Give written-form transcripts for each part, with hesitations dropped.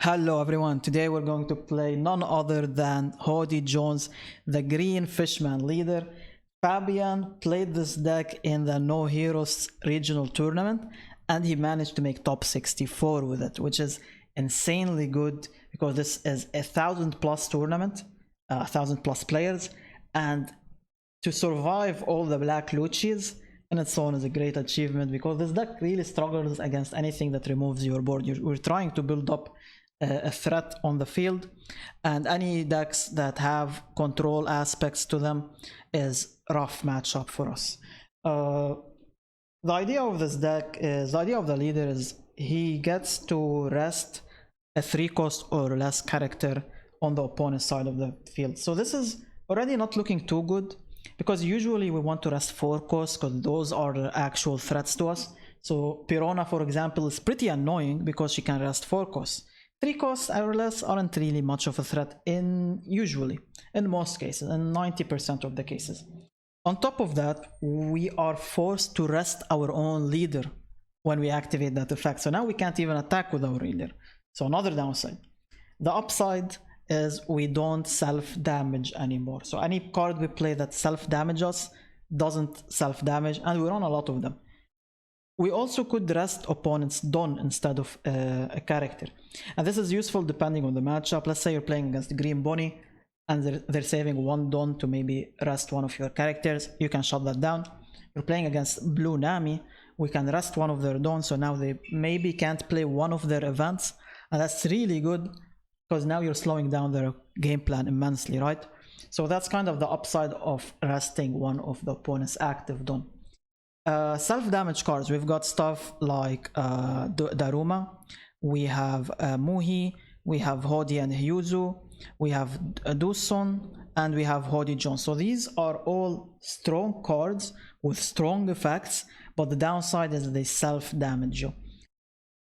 Hello everyone, today we're going to play none other than Hody Jones, the Green Fishman leader. Fabian played this deck in the No Heroes regional tournament and he managed to make top 64 with it, which is insanely good because this is 1,000+ tournament, 1,000+ players, and to survive all the black Luchis in its own is a great achievement because this deck really struggles against anything that removes your board. We're trying to build up a threat on the field, and any decks that have control aspects to them is rough matchup for us. The idea of this deck is, the idea of the leader is he gets to rest a 3-cost or less character on the opponent's side of the field. So this is already not looking too good because usually we want to rest 4 costs because those are the actual threats to us. So Perona, for example, is pretty annoying because she can rest 4 costs. 3 costs or less aren't really much of a threat usually, in most cases, in 90% of the cases. On top of that, we are forced to rest our own leader when we activate that effect. So now we can't even attack with our leader. So another downside. The upside is we don't self-damage anymore. So any card we play that self-damage us doesn't self-damage, and we run a lot of them. We also could rest opponents' Don instead of a character. And this is useful depending on the matchup. Let's say you're playing against Green Bunny and they're saving 1 Don to maybe rest one of your characters. You can shut that down. You're playing against Blue Nami. We can rest one of their Don, so now they maybe can't play one of their events. And that's really good because now you're slowing down their game plan immensely, right? So that's kind of the upside of resting one of the opponent's active Don. Self-damage cards, we've got stuff like Daruma, we have Muhi, we have Hody and Hyuzu, we have Duson, and we have Hody Jones. So these are all strong cards with strong effects, but the downside is they self-damage you.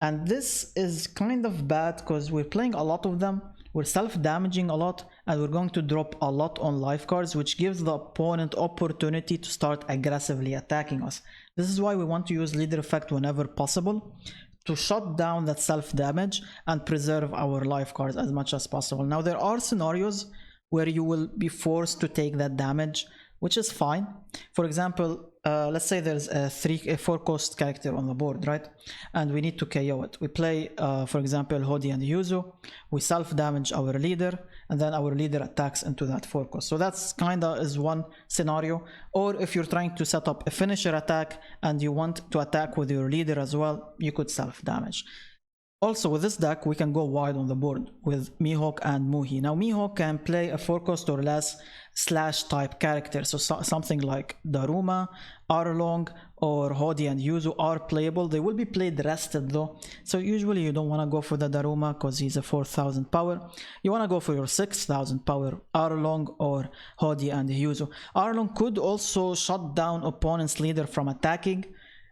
And this is kind of bad because we're playing a lot of them, we're self-damaging a lot, and we're going to drop a lot on life cards, which gives the opponent opportunity to start aggressively attacking us. This is why we want to use leader effect whenever possible, to shut down that self-damage and preserve our life cards as much as possible. Now there are scenarios where you will be forced to take that damage, which is fine. For example, let's say there's a 4-cost character on the board, right? And we need to KO it. We play, for example, Hody and Yuzu. We self-damage our leader, and then our leader attacks into that 4-cost. So that's kinda is one scenario. Or if you're trying to set up a finisher attack and you want to attack with your leader as well, you could self-damage. Also, with this deck, we can go wide on the board with Mihawk and Muhi. Now, Mihawk can play a 4-cost or less slash type character. So something like Daruma, Arlong, or Hody and Yuzu are playable. They will be played rested though. So usually you don't want to go for the Daruma because he's a 4,000 power. You want to go for your 6,000 power Arlong or Hody and Yuzu. Arlong could also shut down opponent's leader from attacking,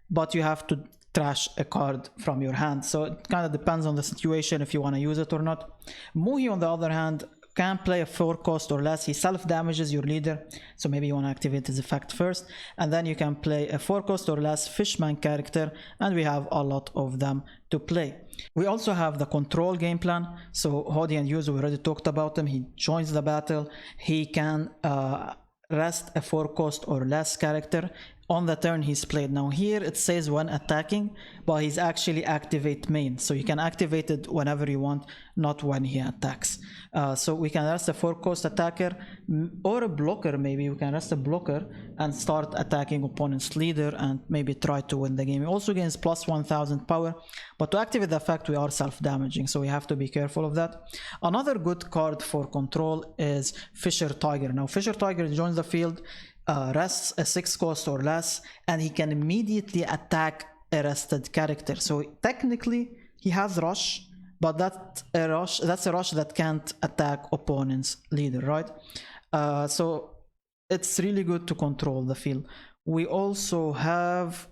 but you have to trash a card from your hand, so it kind of depends on the situation if you want to use it or not. Muhi, on the other hand, can play a 4-cost or less. He self-damages your leader, so maybe you want to activate his effect first, and then you can play a 4-cost or less Fishman character, and we have a lot of them to play. We also have the control game plan. So Hody and Yuzu, we already talked about him. He joins the battle. He can rest a 4-cost or less character on the turn he's played. Now here it says when attacking, but he's actually activate main, so you can activate it whenever you want, not when he attacks. So we can rest a 4-cost attacker or a blocker. Maybe we can rest a blocker and start attacking opponent's leader and maybe try to win the game. He also gains plus 1,000 power, but to activate the effect we are self-damaging, so we have to be careful of that. Another good card for control is Fisher Tiger. Now Fisher Tiger joins the field, rests a 6-cost or less, and he can immediately attack a rested character. So technically he has rush, but that's a rush that can't attack opponent's leader, right? So it's really good to control the field. We also have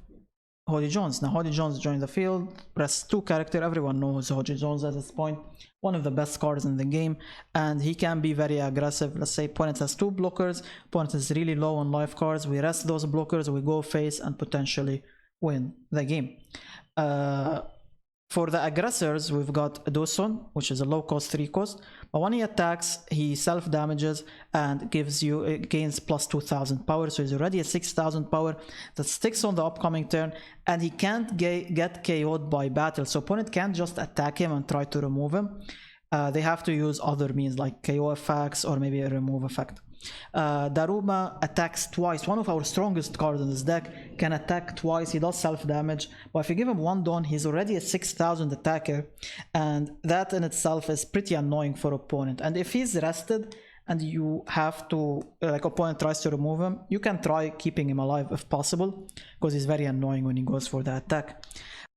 Hody Jones. Now Hody Jones joined the field, rests 2 character. Everyone knows Hody Jones at this point. One of the best cards in the game, and he can be very aggressive. Let's say opponent has 2 blockers, opponent is really low on life cards. We rest those blockers, we go face and potentially win the game. For the aggressors, we've got Doson, which is a low cost 3 cost, but when he attacks, he self damages and gains plus 2000 power, so he's already at 6000 power that sticks on the upcoming turn, and he can't get KO'd by battle, so opponent can't just attack him and try to remove him. They have to use other means like KO effects or maybe a remove effect. Daruma attacks twice. One of our strongest cards in this deck can attack twice. He does self damage, but if you give him 1 Dawn, he's already a 6000 attacker, and that in itself is pretty annoying for opponent. And if he's rested and you have to, like, opponent tries to remove him, you can try keeping him alive if possible, because he's very annoying when he goes for the attack.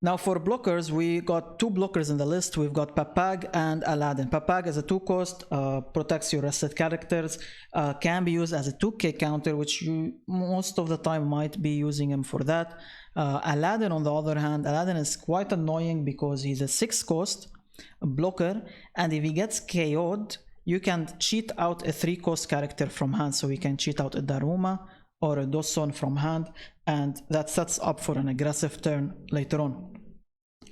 Now for blockers, we got 2 blockers in the list. We've got Papag and Aladdin. Papag is a 2 cost, protects your rested characters, can be used as a 2k counter, which you most of the time might be using him for that. Aladdin on the other hand, Aladdin is quite annoying because he's a 6 cost blocker, and if he gets KO'd, you can cheat out a 3 cost character from hand, so we can cheat out a Daruma or a Doson from hand, and that sets up for an aggressive turn later on.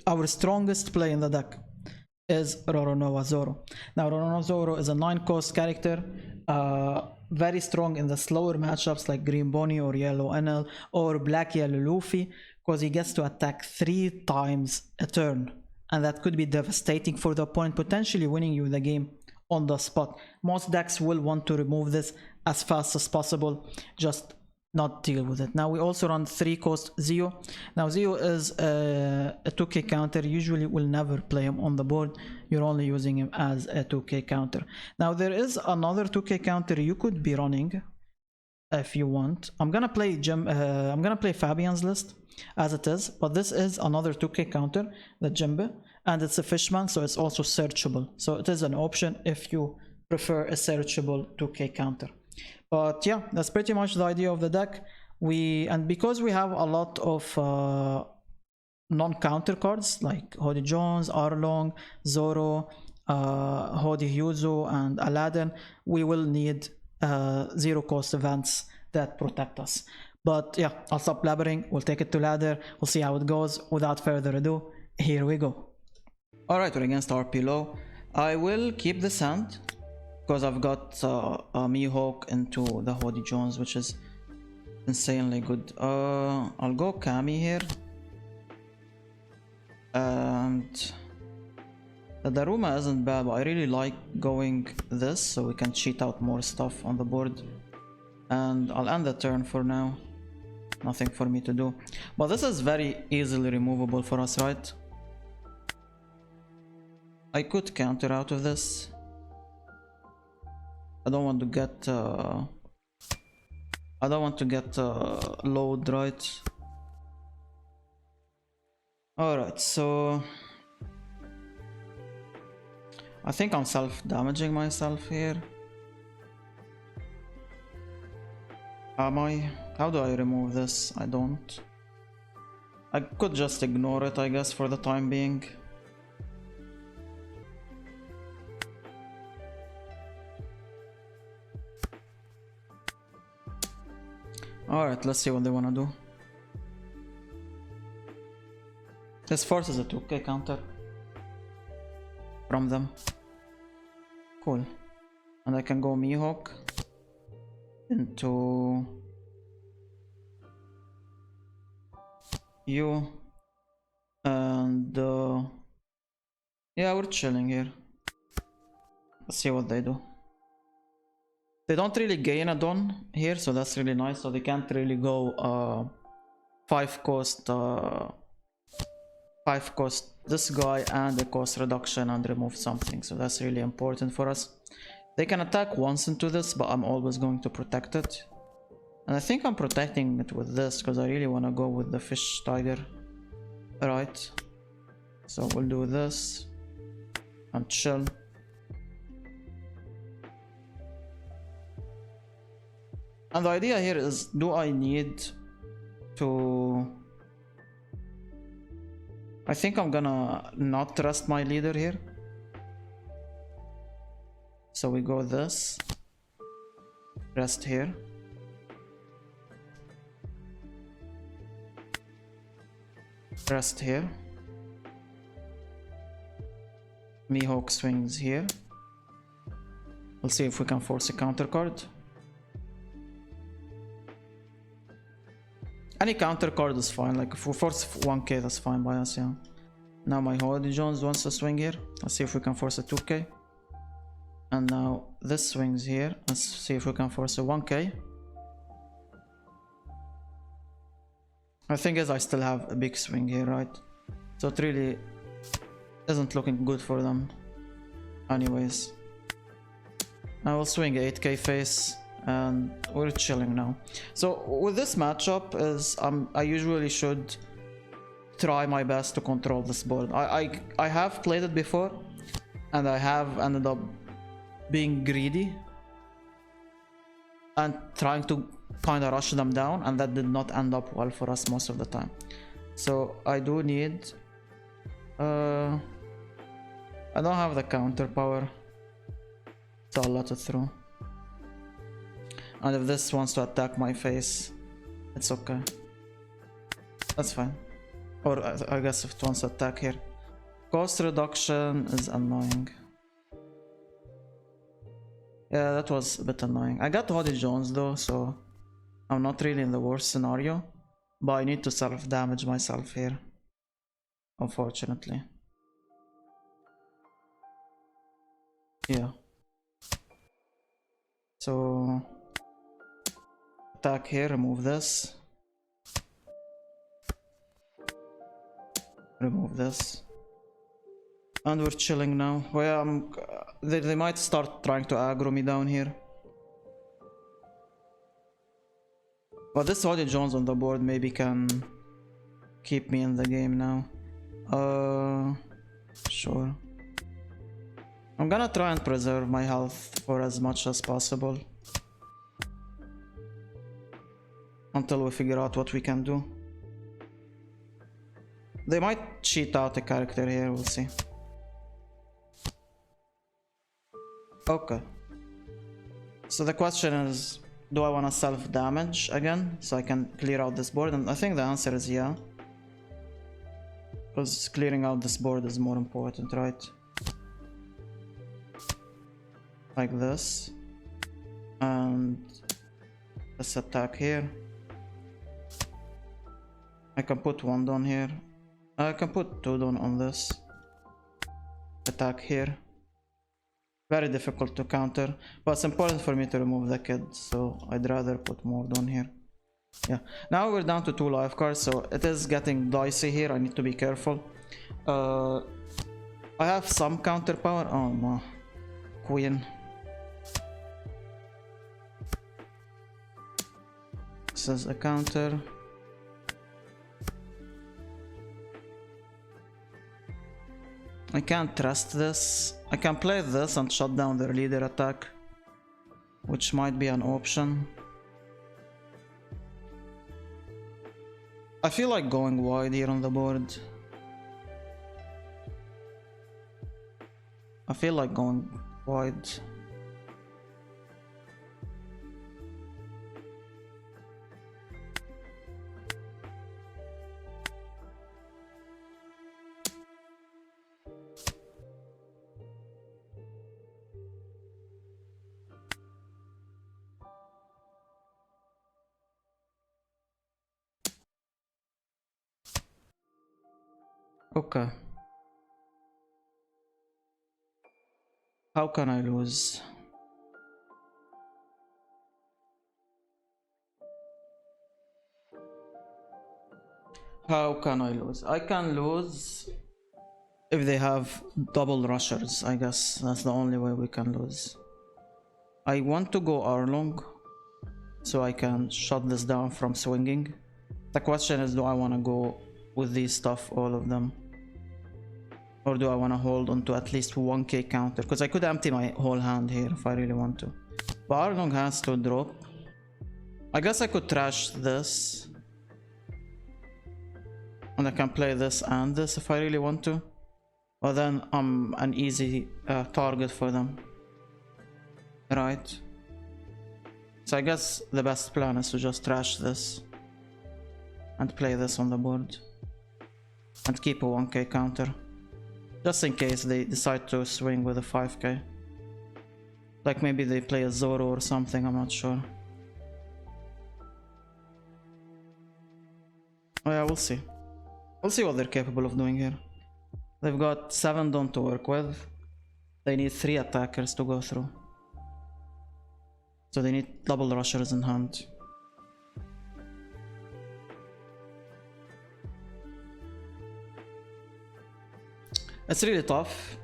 Our strongest play in the deck is Roronoa Zoro. Now Roronoa Zoro is a 9 cost character, very strong in the slower matchups like Green Bonnie or Yellow NL or Black Yellow Luffy, because he gets to attack 3 times a turn, and that could be devastating for the opponent, potentially winning you the game on the spot. Most decks will want to remove this as fast as possible, just not deal with it. Now we also run 3 cost Zio. Now Zio is a 2k counter. Usually will never play him on the board, you're only using him as a 2k counter. Now there is another 2k counter you could be running if you want. I'm gonna play Fabian's list as it is, but this is another 2k counter, the Jimbe, and it's a fishman, so it's also searchable, so it is an option if you prefer a searchable 2k counter. But yeah, that's pretty much the idea of the deck. And because we have a lot of non-counter cards like Hody Jones, Arlong, Zoro, Hody Hyuzo, and Aladdin, we will need 0 cost events that protect us. But yeah, I'll stop blabbering, we'll take it to ladder, we'll see how it goes. Without further ado, here we go. Alright, we're against RP low. I will keep this hand because I've got a Mihawk into the Hody Jones, which is insanely good. I'll go Kami here, and the Daruma isn't bad, but I really like going this so we can cheat out more stuff on the board. And I'll end the turn for now, nothing for me to do, but this is very easily removable for us, right? I could counter out of this. I don't want to get load, right? Alright, so I think I'm self-damaging myself here. Am I? How do I remove this? I don't. I could just ignore it, I guess, for the time being. Alright, let's see what they wanna do. This forces a 2k counter from them. Cool. And I can go Mihawk into you, and yeah, we're chilling here. Let's see what they do. They don't really gain a Dawn here, so that's really nice. So they can't really go 5 cost this guy and a cost reduction and remove something, so that's really important for us. They can attack once into this, but I'm always going to protect it, and I think I'm protecting it with this because I really want to go with the fish tiger. Alright, so we'll do this and chill. And the idea here is, do I need to... I think I'm gonna not trust my leader here. So we go this, rest here. Rest here. Mihawk swings here. We'll see if we can force a counter card. Any counter card is fine, like if we force 1k, that's fine by us, yeah. Now my Hody Jones wants to swing here. Let's see if we can force a 2k. And now this swings here. Let's see if we can force a 1k. The thing is, I still have a big swing here, right? So it really isn't looking good for them. Anyways. I will swing 8k face. And we're chilling now. So with this matchup is I usually should try my best to control this board. I have played it before and I have ended up being greedy and trying to kind of rush them down, and that did not end up well for us most of the time. So I do need I don't have the counter power, so I'll let it through. And if this wants to attack my face, it's okay. That's fine. Or I guess if it wants to attack here. Cost reduction is annoying. Yeah, that was a bit annoying. I got Hody Jones though, so I'm not really in the worst scenario. But I need to self-damage myself here, unfortunately. Yeah. So attack here, remove this. Remove this. And we're chilling now. Well, they might start trying to aggro me down here. But this Hody Jones on the board maybe can keep me in the game now. Sure. I'm gonna try and preserve my health for as much as possible. Until we figure out what we can do. They might cheat out a character here, we'll see. Okay. So the question is, do I want to self-damage again so I can clear out this board? And I think the answer is yeah. Because clearing out this board is more important, right? Like this. And let's attack here. I can put one down here. I can put two down on this. Attack here. Very difficult to counter, but it's important for me to remove the kid, so I'd rather put more down here. Yeah, now we're down to 2 life cards, so it is getting dicey here. I need to be careful. I have some counter power. Oh no, Queen. This is a counter. I can't trust this. I can play this and shut down their leader attack, which might be an option. I feel like going wide here on the board. I feel like going wide. Okay. How can I lose? How can I lose? I can lose if they have double rushers, I guess. That's the only way we can lose. I want to go Arlong so I can shut this down from swinging. The question is, do I want to go with these stuff, all of them? Or do I want to hold on to at least 1k counter? Because I could empty my whole hand here if I really want to. But Arlong has to drop. I guess I could trash this. And I can play this and this if I really want to. But then I'm an easy target for them. Right. So I guess the best plan is to just trash this. And play this on the board. And keep a 1k counter. Just in case they decide to swing with a 5k. Like maybe they play a Zoro or something, I'm not sure. Oh yeah, we'll see. We'll see what they're capable of doing here. They've got 7 Dawn to work with. They need 3 attackers to go through. So they need double rushers in hand. It's really tough,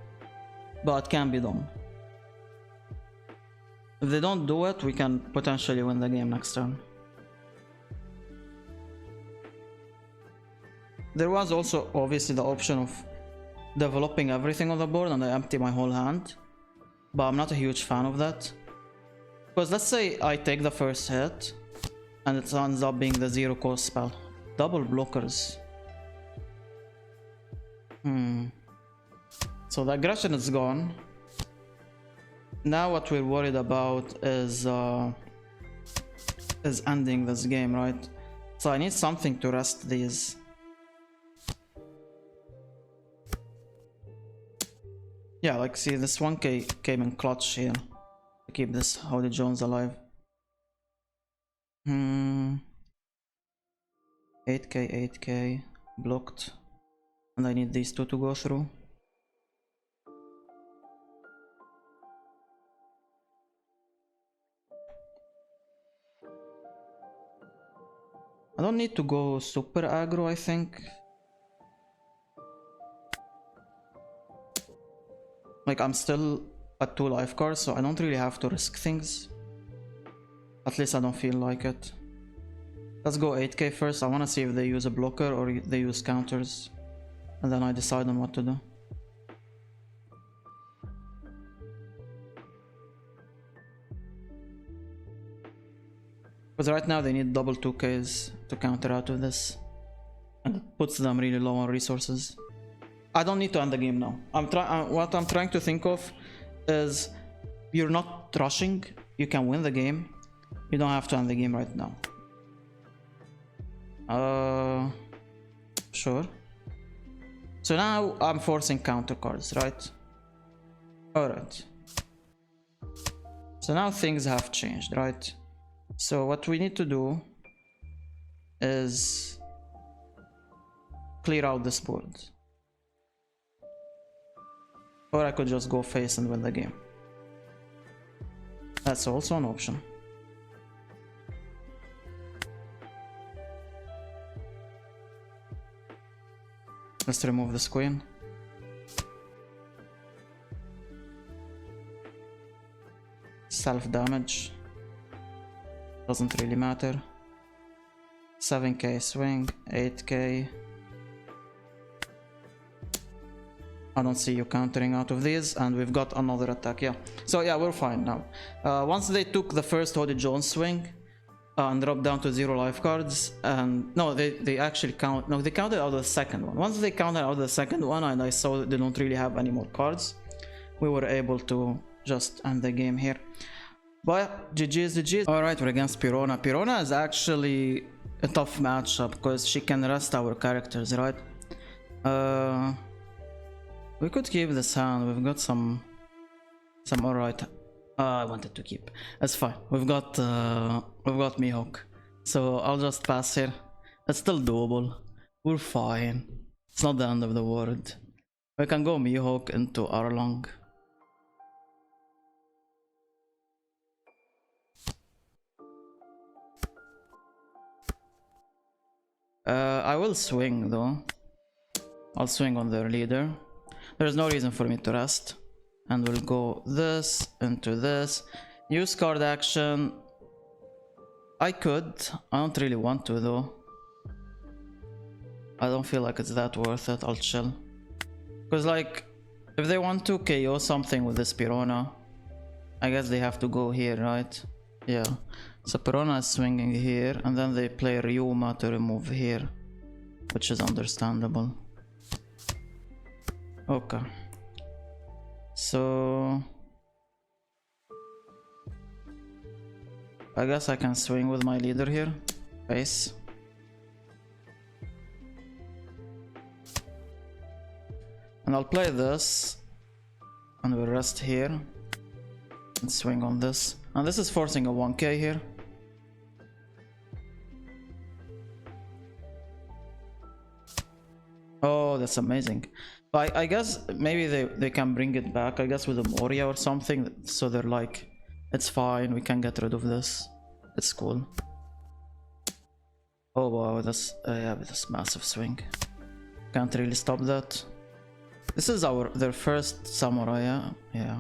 but it can be done. If they don't do it, we can potentially win the game next turn. There was also obviously the option of developing everything on the board and I empty my whole hand, but I'm not a huge fan of that. Because let's say I take the first hit and it ends up being the 0 cost spell. Double blockers. So the aggression is gone. Now what we're worried about is ending this game, right? So I need something to rest these. Yeah, like see this 1k came in clutch here to keep this Hody Jones alive. 8k blocked, and I need these 2 to go through. I don't need to go super aggro, I think. Like I'm still at 2 life cards, so I don't really have to risk things. At least I don't feel like it. Let's go 8k first. I want to see if they use a blocker or they use counters. And then I decide on what to do. Because right now they need double 2ks to counter out of this. And it puts them really low on resources. I don't need to end the game now. What I'm trying to think of is you're not rushing. You can win the game. You don't have to end the game right now. Sure. So now I'm forcing counter cards, right? Alright. So now things have changed, right? So what we need to do is clear out this board. Or I could just go face and win the game. That's also an option. Let's remove this queen. Self-damage. Doesn't really matter. 7k swing, 8k. I don't see you countering out of these, and we've got another attack, yeah. So yeah, we're fine now. Once they took the first Hody Jones swing and dropped down to 0 life cards, and no, they actually they counted out the second one. Once they counted out the second one and I saw that they don't really have any more cards, we were able to just end the game here. But GG's, GG's. Alright, we're against Perona. Perona is actually a tough matchup because she can rest our characters, right? We could keep this hand. We've got some alright. I wanted to keep. That's fine. We've got Mihawk. So I'll just pass here. It's still doable. We're fine. It's not the end of the world. We can go Mihawk into Arlong. I will swing though. I'll swing on their leader. There's no reason for me to rest. And we'll go this into this. Use card action. I could. I don't really want to though. I don't feel like it's that worth it. I'll chill. Because like, if they want to KO something with this Perona, I guess they have to go here, right? Yeah. So Perona is swinging here, and then they play Ryuma to remove here, which is understandable. Okay. So I guess I can swing with my leader here. Face. And And I'll play this. And we'll rest here. And swing on this. And this is forcing a 1k here. Oh, that's amazing. But I guess maybe they can bring it back, I guess, with a Moria or something. So they're like, it's fine, we can get rid of this. It's cool. Oh wow, that's yeah, with this massive swing. Can't really stop that. This is their first samurai, yeah.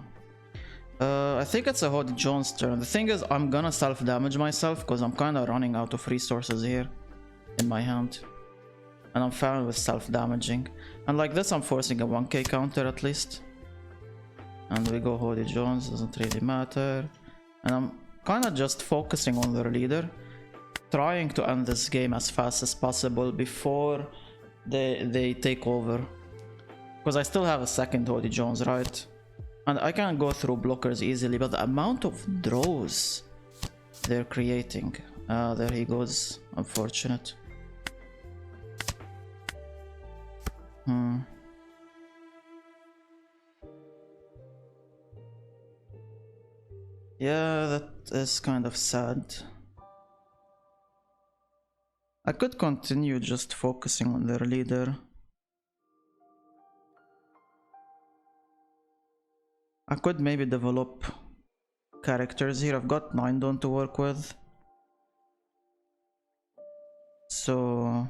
I think it's a Hody Jones turn. The thing is, I'm gonna self-damage myself because I'm kind of running out of resources here in my hand. And I'm fine with self-damaging. And like this, I'm forcing a 1k counter at least. And we go Hody Jones, doesn't really matter. And I'm kind of just focusing on their leader. Trying to end this game as fast as possible before they take over. Because I still have a second Hody Jones, right? And I can go through blockers easily, but the amount of draws they're creating. There he goes. Unfortunate. Yeah, that is kind of sad. I could continue just focusing on their leader. I could maybe develop characters here. I've got 9 Don to work with. So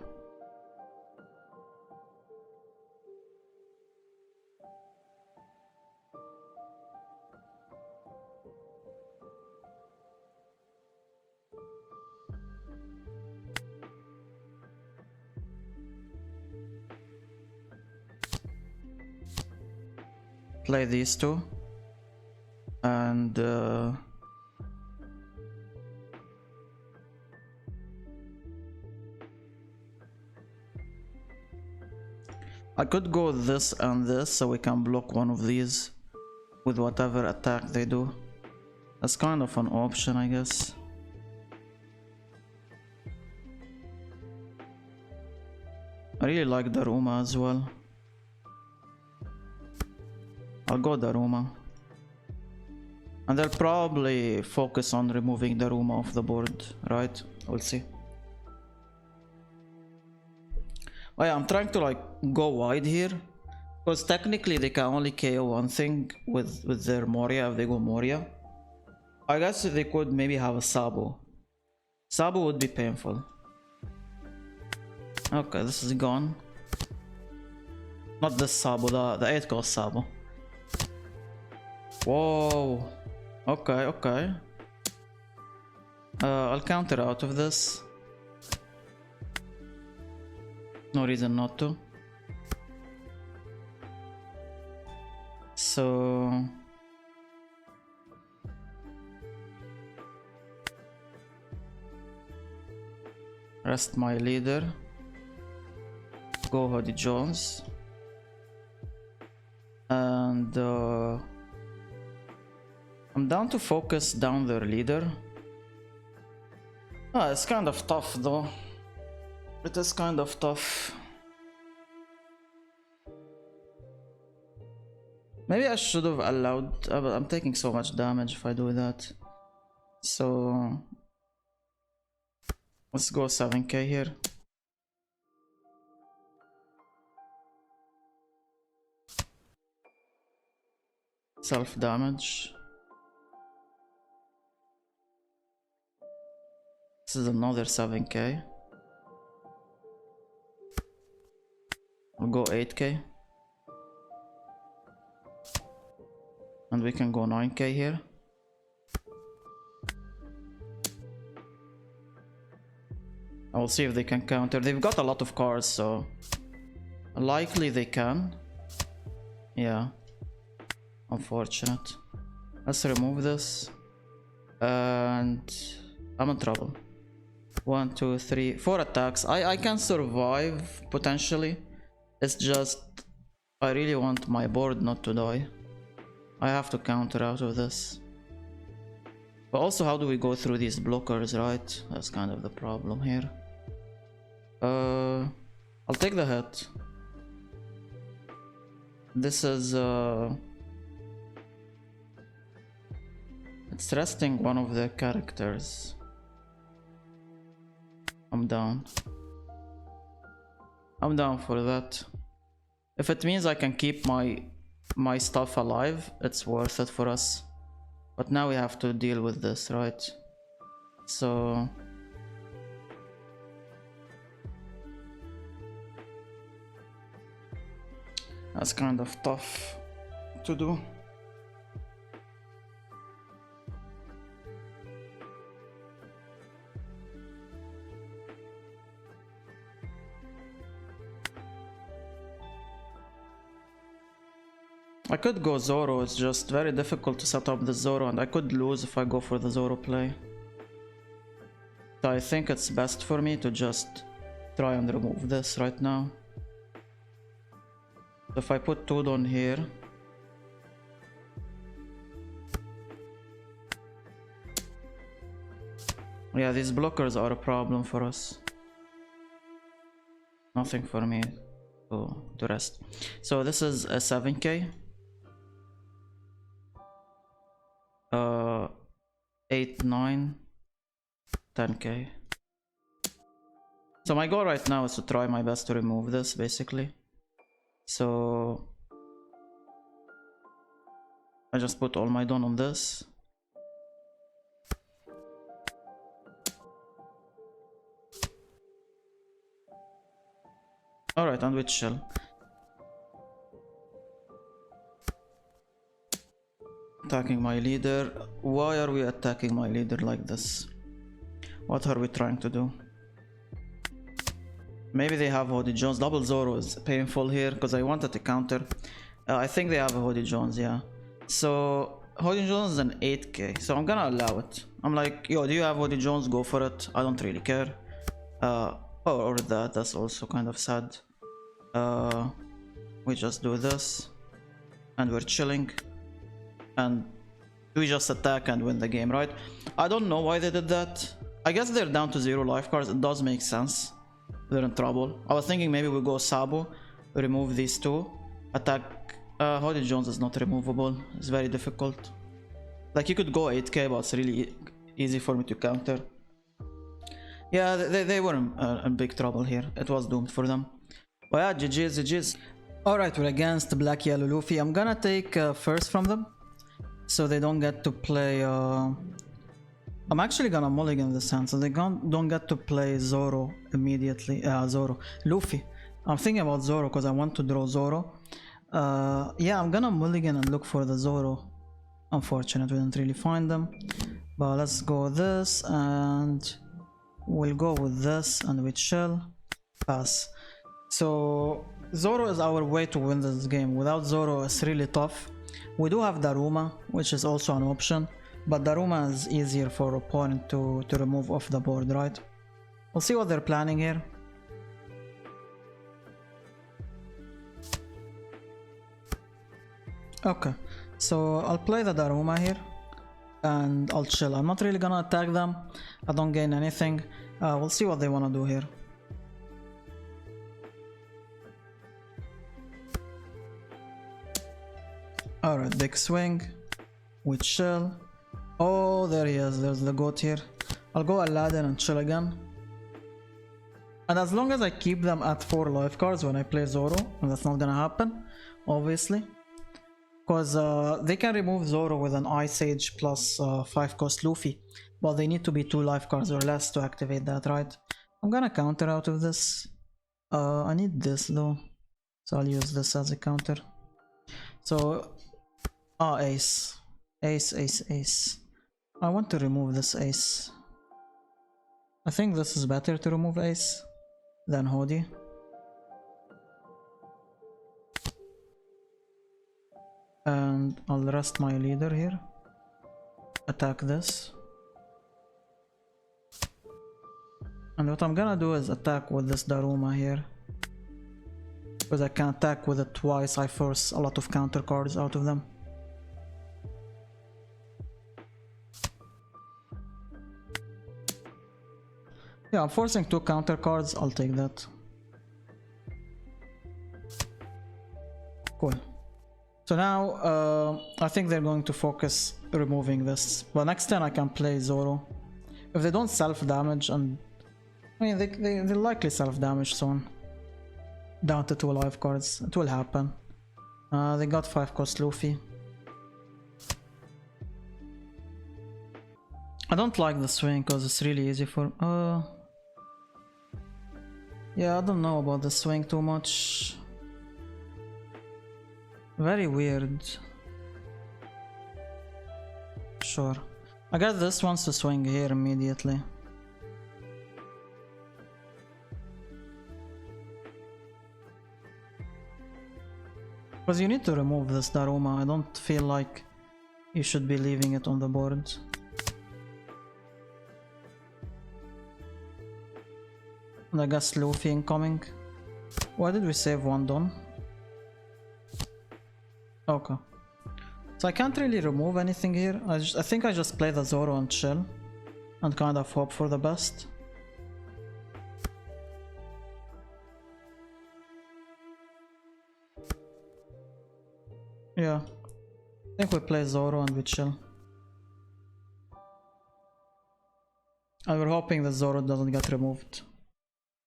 play these two. And I could go this and this so we can block one of these with whatever attack they do. That's kind of an option, I guess. I really like Daruma as well. I'll go Daruma. And they'll probably focus on removing Daruma off the board, right? We'll see. Oh yeah, I'm trying to like go wide here. Because technically they can only KO one thing with their Moria if they go Moria. I guess they could maybe have a Sabo. Sabo would be painful. Okay, this is gone. Not this Sabo, the 8 cost Sabo. Whoa. Okay. I'll counter out of this. No reason not to. So rest my leader. Go Hody Jones. And I'm down to focus down their leader. It's kind of tough though. It is kind of tough. Maybe I should have allowed, but I'm taking so much damage if I do that. So let's go 7k here. Self damage. This is another 7k. I'll go 8k. And we can go 9k here. I will see if they can counter. They've got a lot of cards, so likely they can. Yeah. Unfortunate. Let's remove this. And I'm in trouble. 1, 2, 3, 4 attacks. I can survive potentially. It's just I really want my board not to die. I have to counter out of this. But also, how do we go through these blockers, right? That's kind of the problem here. I'll take the hit. This is it's resting one of the characters. I'm down for that. If it means I can keep my stuff alive, it's worth it for us. But now we have to deal with this, right? So that's kind of tough to do. I could go Zoro, it's just very difficult to set up the Zoro, and I could lose if I go for the Zoro play. So I think it's best for me to just try and remove this right now. So if I put Tudon here, yeah, these blockers are a problem for us. Nothing for me to rest. So this is a 7k. 8, 9, 10k. So my goal right now is to try my best to remove this, basically. So I just put all my Don on this. Alright, and we chill. Attacking my leader. Why are we attacking my leader like this? What are we trying to do? Maybe they have Hody Jones. Double Zoro is painful here because I wanted to counter. I think they have a Hody Jones, yeah. So Hody Jones is an 8k, so I'm gonna allow it. I'm like, yo, do you have Hody Jones? Go for it. I don't really care. Or that's also kind of sad. We just do this and we're chilling. And we just attack and win the game, right? I don't know why they did that. I guess they're down to 0 life cards. It does make sense. They're in trouble. I was thinking maybe we go Sabo, remove these two, attack. Hody Jones is not removable. It's very difficult. Like you could go 8k, but it's really easy for me to counter. Yeah, they were in big trouble here. It was doomed for them. But yeah, GG's, GG's. Alright, we're against Black Yellow Luffy. I'm gonna take first from them, so they don't get to play. I'm actually gonna mulligan this hand, so they don't get to play Zoro immediately. Luffy. I'm thinking about Zoro because I want to draw Zoro. Yeah, I'm gonna mulligan and look for the Zoro. Unfortunate, we didn't really find them. But let's go this, and we'll go with this, and we chill. Pass. So Zoro is our way to win this game. Without Zoro, it's really tough. We do have Daruma, which is also an option, but Daruma is easier for opponent to remove off the board, right? We'll see what they're planning here. Okay, so I'll play the Daruma here and I'll chill. I'm not really gonna attack them. I don't gain anything. We'll see what they wanna do here. Alright, big swing. We chill. Oh, there he is. There's the goat here. I'll go Aladdin and chill again. And as long as I keep them at 4 life cards when I play Zoro, and that's not gonna happen, obviously. Because they can remove Zoro with an Ice Age plus 5 cost Luffy. But they need to be 2 life cards or less to activate that, right? I'm gonna counter out of this. I need this though. So I'll use this as a counter. So... ace. Ace, ace, ace. I want to remove this ace. I think this is better to remove ace than Hody. And I'll rest my leader here. Attack this. And what I'm gonna do is attack with this Daruma here. Because I can attack with it twice, I force a lot of counter cards out of them. Yeah, I'm forcing 2 counter cards, I'll take that. Cool. So now, I think they're going to focus removing this. But next turn I can play Zoro. If they don't self-damage, and I mean, they'll likely self-damage soon. Down to 2 life cards. It will happen. They got 5 cost Luffy. I don't like the swing because it's really easy for... yeah, I don't know about the swing too much. Very weird. Sure. I guess this wants to swing here immediately. Because you need to remove this Daruma. I don't feel like you should be leaving it on the board. And I guess Luffy incoming. Why did we save one Don? Okay. So I can't really remove anything here. I think I just play the Zoro and chill. And kind of hope for the best. Yeah. I think we play Zoro and we chill. And we're hoping that Zoro doesn't get removed.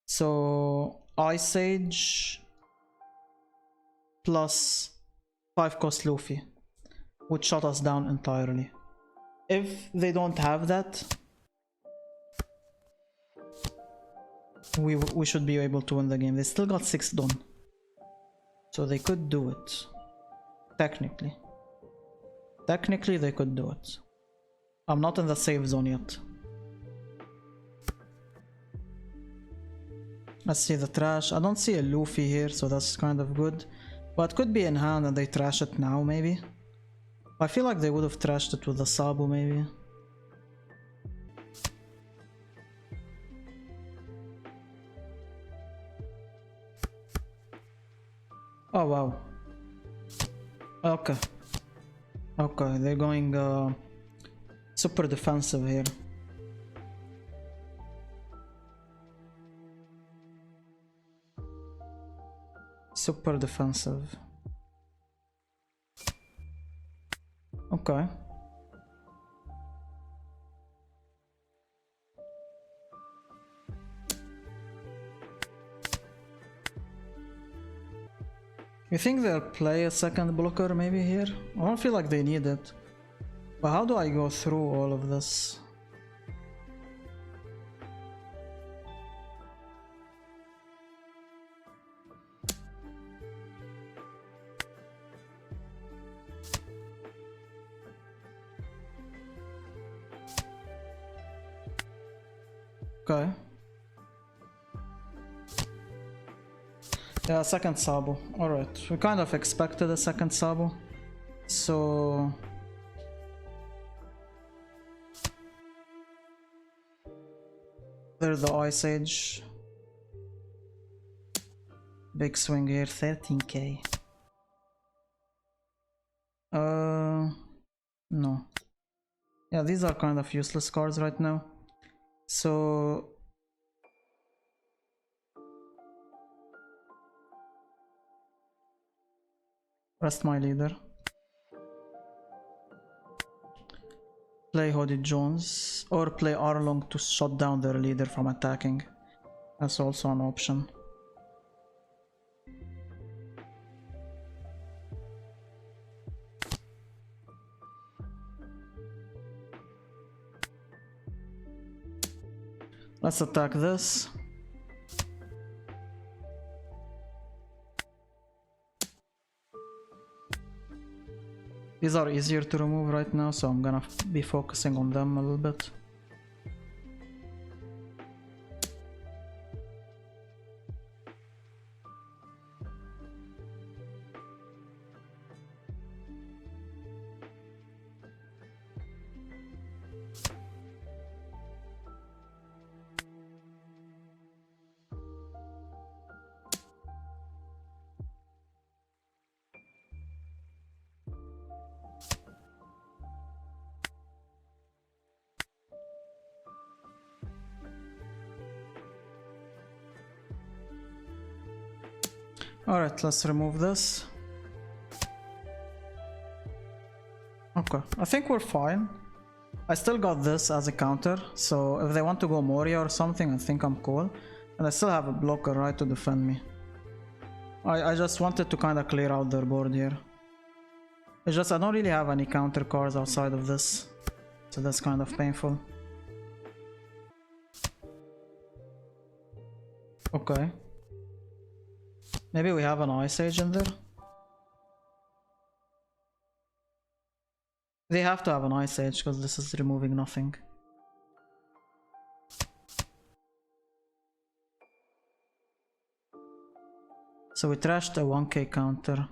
So Ice Age plus 5 cost Luffy would shut us down entirely. If they don't have that, we should be able to win the game. They still got 6 done, so they could do it. Technically they could do it. I'm not in the safe zone yet. Let's see the trash. I don't see a Luffy here, so that's kind of good. But it could be in hand and they trash it now, maybe. I feel like they would have trashed it with the Sabu, maybe. Oh, wow. Okay. Okay, they're going super defensive here. Super defensive. Okay. You think they'll play a second blocker maybe here? I don't feel like they need it. But how do I go through all of this? Okay. Yeah, second Sabu. Alright, we kind of expected a second Sabu. So... there's the Ice Age. Big swing here, 13k. No. Yeah, these are kind of useless cards right now. So... rest my leader. Play Hody Jones or play Arlong to shut down their leader from attacking. That's also an option. Let's attack this. These are easier to remove right now, so I'm gonna be focusing on them a little bit. Alright, let's remove this. Okay, I think we're fine. I still got this as a counter, so if they want to go Moria or something, I think I'm cool. And I still have a blocker, right, to defend me. I just wanted to kind of clear out their board here. It's just I don't really have any counter cards outside of this, so that's kind of painful. Okay. Maybe we have an Ice Age in there? They have to have an Ice Age because this is removing nothing. So we trashed a 1k counter.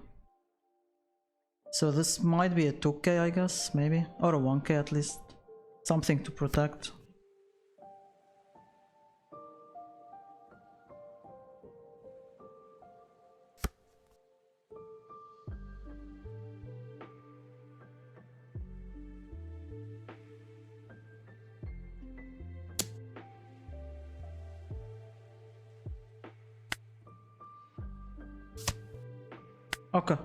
So this might be a 2k, I guess, maybe, or a 1k at least. Something to protect. Okay,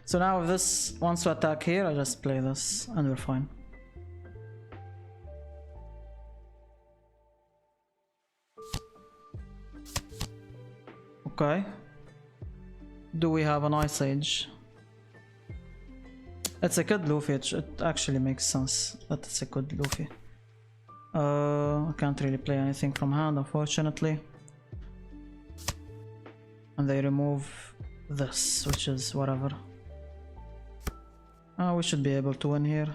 so now if this wants to attack here, I just play this and we're fine. Okay. Do we have an Ice Age? It's a good Luffy, it actually makes sense that it's a good Luffy. I can't really play anything from hand, unfortunately. And they remove this, which is whatever. We should be able to win here.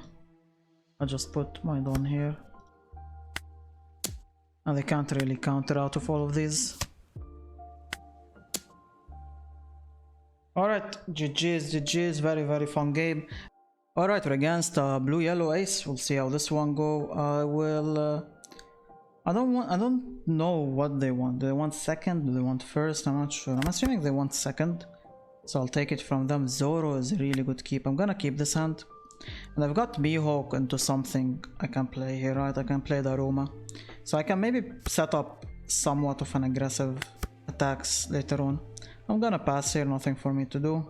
I just put my Dawn here. And they can't really counter out of all of these. Alright, GG's, very fun game. Alright, we're against blue yellow ace. We'll see how this one go. I don't know what they want. Do they want second? Do they want first? I'm not sure. I'm assuming they want second. So I'll take it from them. Zoro is a really good keep. I'm gonna keep this hand. And I've got Mihawk into something I can play here, right? I can play the Aroma. So I can maybe set up somewhat of an aggressive attacks later on. I'm gonna pass here, nothing for me to do.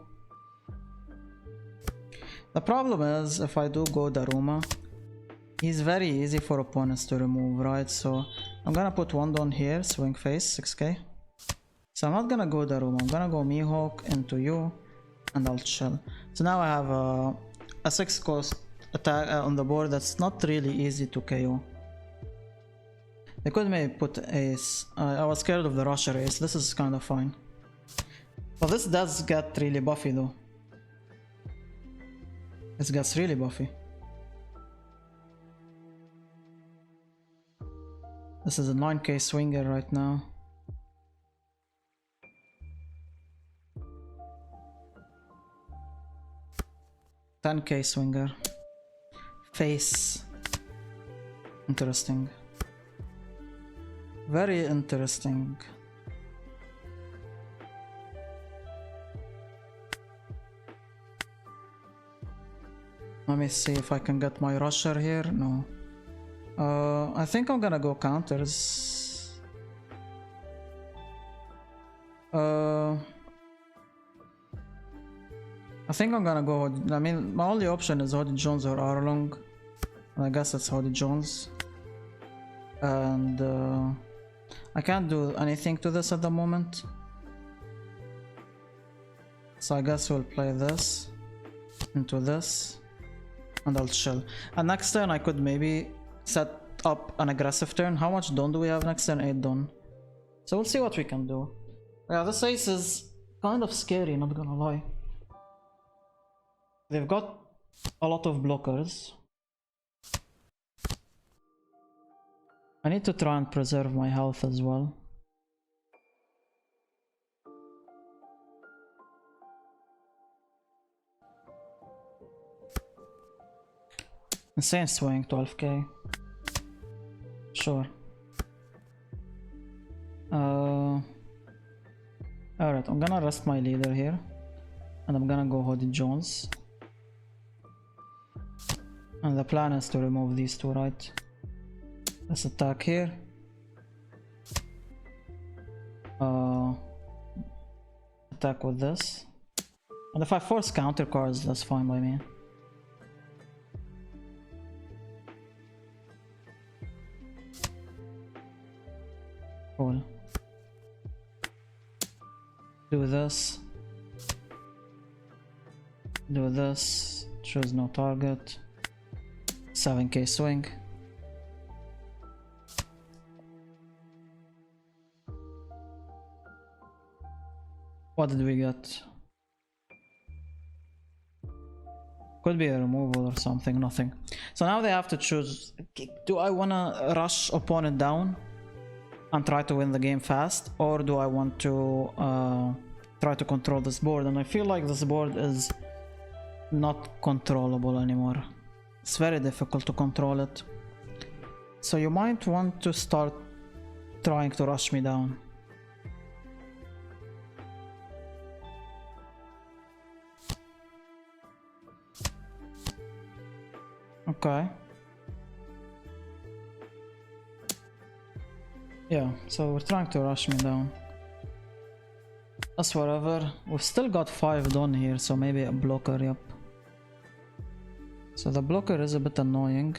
The problem is, if I do go Daruma, he's very easy for opponents to remove, right? So I'm gonna put one down here, swing face, 6k. So I'm not gonna go Daruma, I'm gonna go Mihawk into you, and I'll chill. So now I have a 6 cost attack on the board that's not really easy to KO. They could maybe put Ace. I was scared of the Rusher Ace, this is kind of fine. But this does get really buffy though. This gets really buffy. This is a 9k swinger right now. $10k swinger. Face. Interesting. Very interesting. Let me see if I can get my rusher here. No. I think I'm gonna go counters. I think I'm gonna go. I mean, my only option is Hody Jones or Arlong. I guess it's Hody Jones. And I can't do anything to this at the moment. So I guess we'll play this into this. And I'll chill. And next turn I could maybe set up an aggressive turn. How much Dawn do we have next turn? 8 Dawn. So we'll see what we can do. Yeah, this ace is kind of scary, not gonna lie. They've got a lot of blockers. I need to try and preserve my health as well. Insane swing, 12k. Sure. Alright, I'm gonna rest my leader here. And I'm gonna go Hody Jones. And the plan is to remove these two, right? Let's attack here. Attack with this. And if I force counter cards, that's fine by me. Cool. Do this. Do this. Choose no target. 7k swing. What did we get? Could be a removal or something, nothing. So now they have to choose, do I wanna rush opponent down and try to win the game fast, or do I want to try to control this board? And I feel like this board is not controllable anymore. It's very difficult to control it. So you might want to start trying to rush me down. Okay. Yeah, so we're trying to rush me down. That's whatever. We've still got 5 done here, so maybe a blocker, yep. So the blocker is a bit annoying.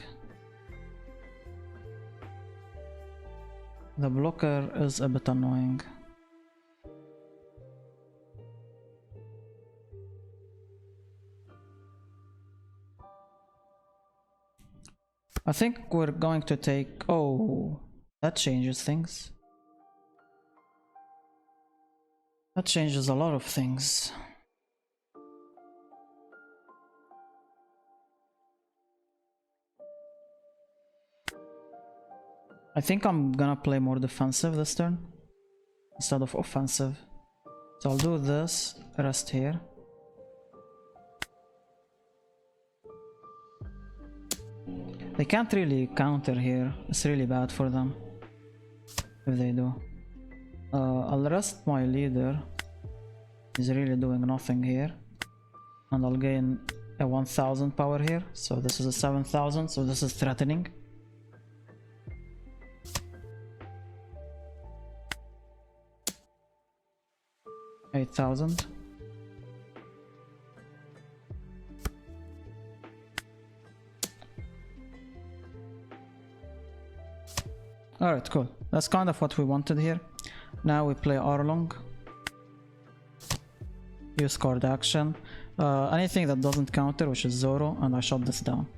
The blocker is a bit annoying. I think we're going to take... Oh, that changes things. That changes a lot of things. I think I'm gonna play more defensive this turn instead of offensive. So I'll do this, rest here. They can't really counter here. It's really bad for them if they do. I'll rest my leader. He's really doing nothing here. And I'll gain a 1000 power here. So this is a 7000, so this is threatening. $8,000. Alright, cool. That's kind of what we wanted here. Now we play Arlong. Use card action. Anything that doesn't counter, which is Zoro, and I shut this down.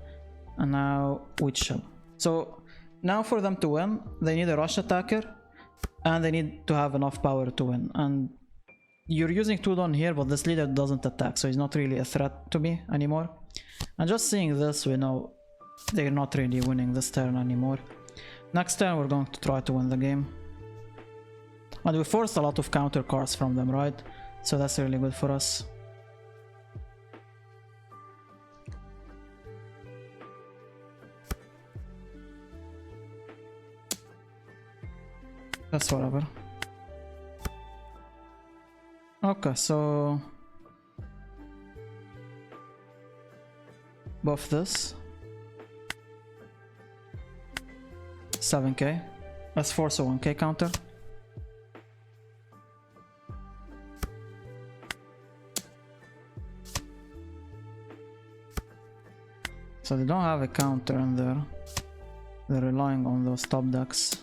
And now we chill. So now for them to win, they need a rush attacker, and they need to have enough power to win. And you're using 2 down here, but this leader doesn't attack, so he's not really a threat to me anymore. And just seeing this, we know they're not really winning this turn anymore. Next turn we're going to try to win the game. And we forced a lot of counter cards from them, right? So that's really good for us. That's whatever. Okay, so buff this. 7k. Let's force a 1k counter. So they don't have a counter in there. They're relying on those top decks.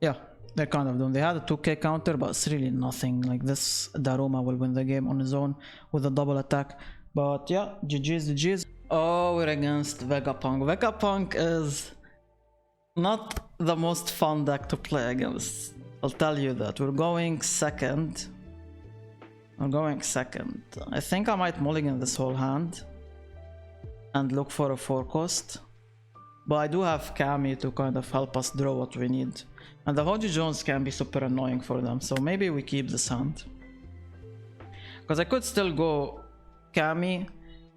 Yeah, they're kind of done. They had a 2k counter, but it's really nothing. Like this, Daruma will win the game on his own with a double attack. But yeah, GG's, GG's. Oh, we're against Vegapunk. Vegapunk is not the most fun deck to play against. I'll tell you that. We're going second. I think I might mulligan this whole hand and look for a 4-cost. But I do have Kami to kind of help us draw what we need. And the Hody Jones can be super annoying for them, so maybe we keep this hand. Because I could still go Kami,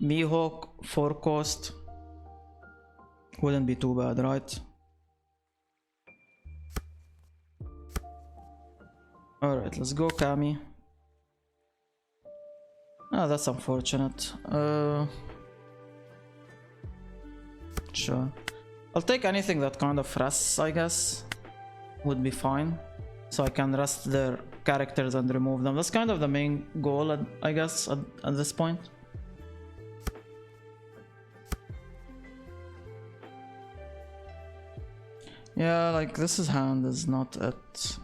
Mihawk, 4-cost. Wouldn't be too bad, right? Alright, let's go Kami. Oh, that's unfortunate. Sure. I'll take anything that kind of rests, I guess. Would be fine. So I can rest their characters and remove them. That's kind of the main goal, I guess, at this point. Yeah, like this is hand is not it.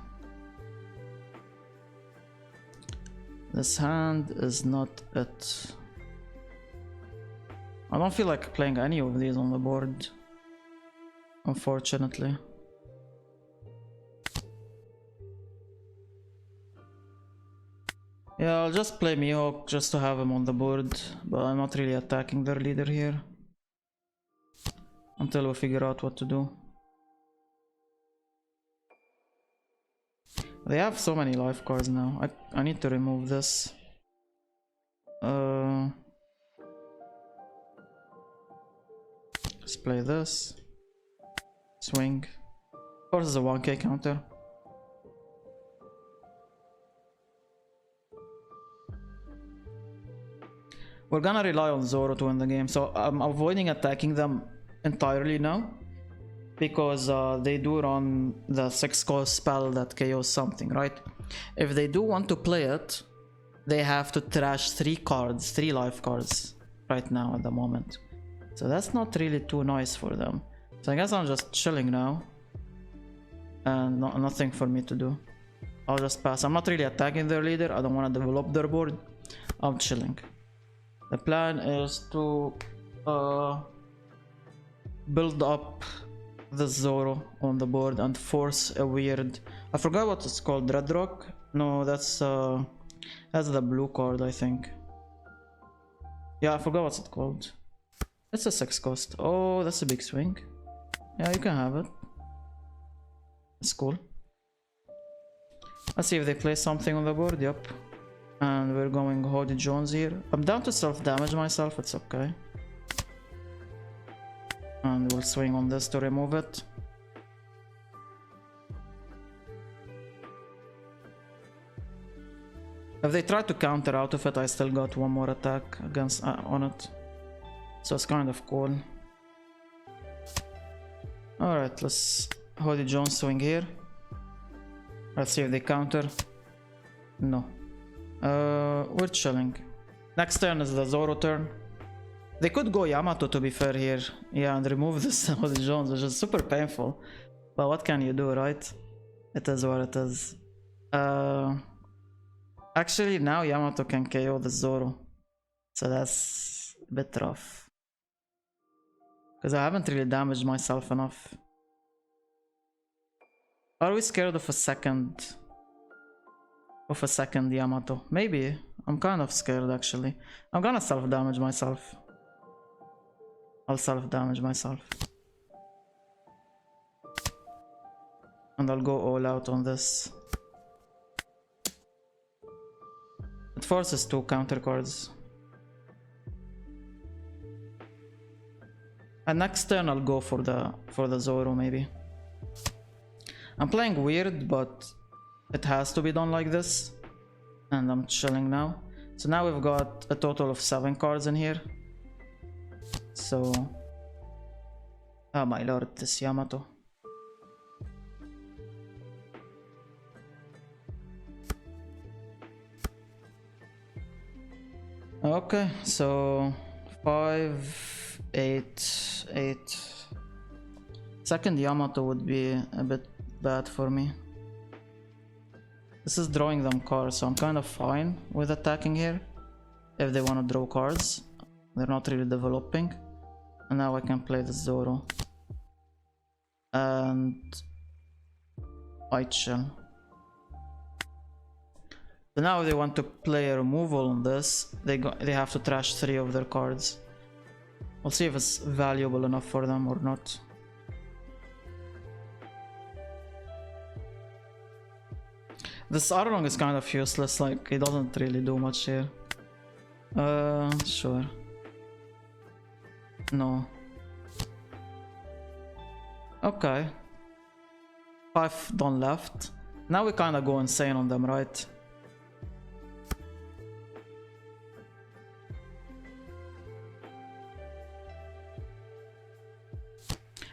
This hand is not it. I don't feel like playing any of these on the board, unfortunately. Yeah, I'll just play Mihawk just to have him on the board, but I'm not really attacking their leader here until we figure out what to do. They have so many life cards now. I need to remove this. Let's play this. Swing. Of course, it's a 1k counter. We're gonna rely on Zoro to win the game, so I'm avoiding attacking them entirely now. Because they do run the 6-cost spell that KOs something, right? If they do want to play it, they have to trash 3 cards, 3 life cards right now at the moment. So that's not really too nice for them. So I guess I'm just chilling now. And nothing for me to do. I'll just pass. I'm not really attacking their leader. I don't want to develop their board. I'm chilling. The plan is to build up the Zoro on the board and force a weird... I forgot what it's called. Red Rock? No, that's the blue card, I think. Yeah, I forgot what's it called. It's a 6-cost. Oh, that's a big swing. Yeah, you can have it. It's cool. Let's see if they play something on the board. Yep. And we're going Hody Jones here. I'm down to self-damage myself. It's okay. And we'll swing on this to remove it. If they try to counter out of it, I still got one more attack against on it. So it's kind of cool. Alright, let's Hody Jones swing here. Let's see if they counter. No. We're chilling. Next turn is the Zoro turn. They could go Yamato, to be fair, here. Yeah, and remove this Hody Jones, which is super painful. But what can you do, right? It is what it is. Actually, now Yamato can KO the Zoro. So that's a bit rough. Because I haven't really damaged myself enough. Are we scared of a second Yamato? Maybe. I'm kind of scared, actually. I'm gonna self-damage myself. I'll self-damage myself. And I'll go all out on this. It forces 2 counter cards. And next turn I'll go for the Zoro, maybe. I'm playing weird, but it has to be done like this. And I'm chilling now. So now we've got a total of 7 cards in here. So... oh my lord, this Yamato. Okay, so... 5, 8, 8. Second Yamato would be a bit bad for me. This is drawing them cards, so I'm kind of fine with attacking here. If they want to draw cards. They're not really developing. And now I can play the Zoro. And I chill. So now if they want to play a removal on this, they have to trash 3 of their cards. We'll see if it's valuable enough for them or not. This Arlong is kind of useless, like it doesn't really do much here. Sure. No. Okay. 5 done left. Now we kinda go insane on them, right?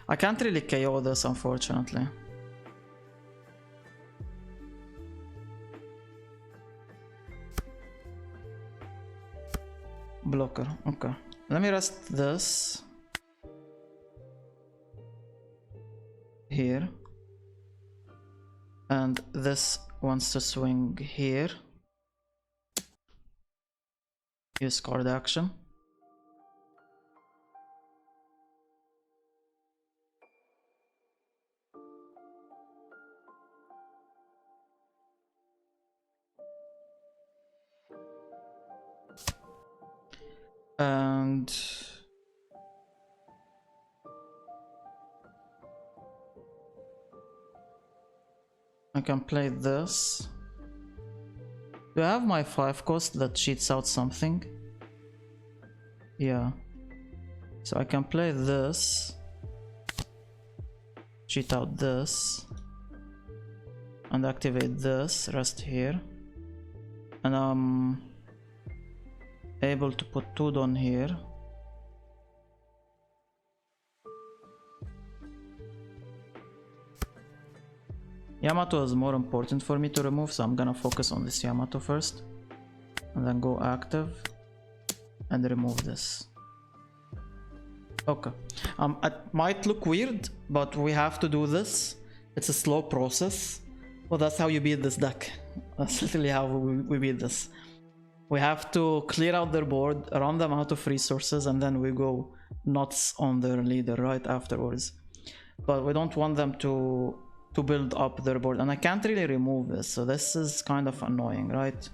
I can't really KO this, unfortunately. Blocker, okay. Let me rest this. here. And this wants to swing here. Use card action. And I can play this. Do I have my 5 cost that cheats out something? Yeah. So I can play this. Cheat out this. And activate this, rest here. And I'm able to put 2 down here. Yamato is more important for me to remove, so I'm gonna focus on this Yamato first. And then go active. And remove this. Okay. It might look weird, but we have to do this. It's a slow process. Well, that's how you beat this deck. That's literally how we beat this. We have to clear out their board, run them out of resources, and then we go nuts on their leader right afterwards. But we don't want them to build up their board, and I can't really remove this, so this is kind of annoying, right?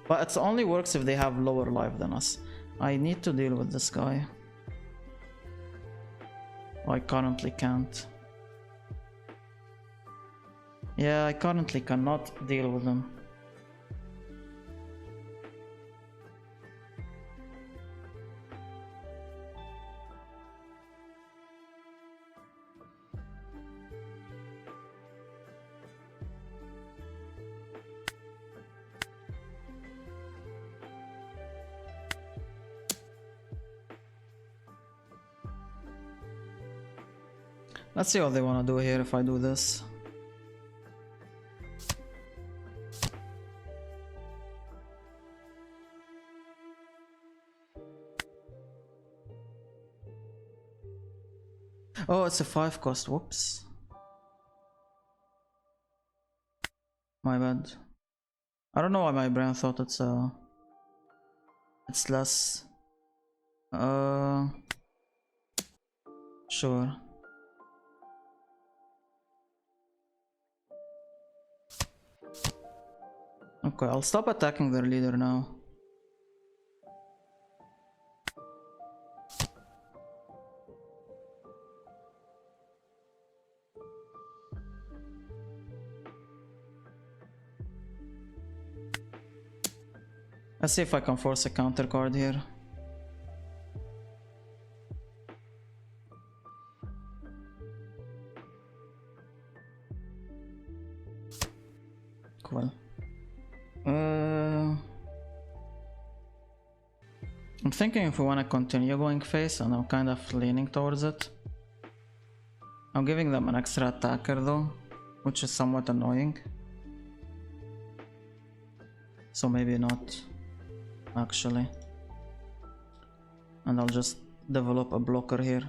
But it only works if they have lower life than us. I need to deal with this guy. I currently can't. Yeah, I currently cannot deal with them. Let's see what they want to do here if I do this. Oh, it's a 5 cost. Whoops. My bad. I don't know why my brain thought it's less. Sure. Okay, I'll stop attacking their leader now. Let's see if I can force a counter card here. Cool. I'm thinking if we want to continue going face, and I'm kind of leaning towards it. I'm giving them an extra attacker though, which is somewhat annoying. So maybe not, actually. And I'll just develop a blocker here.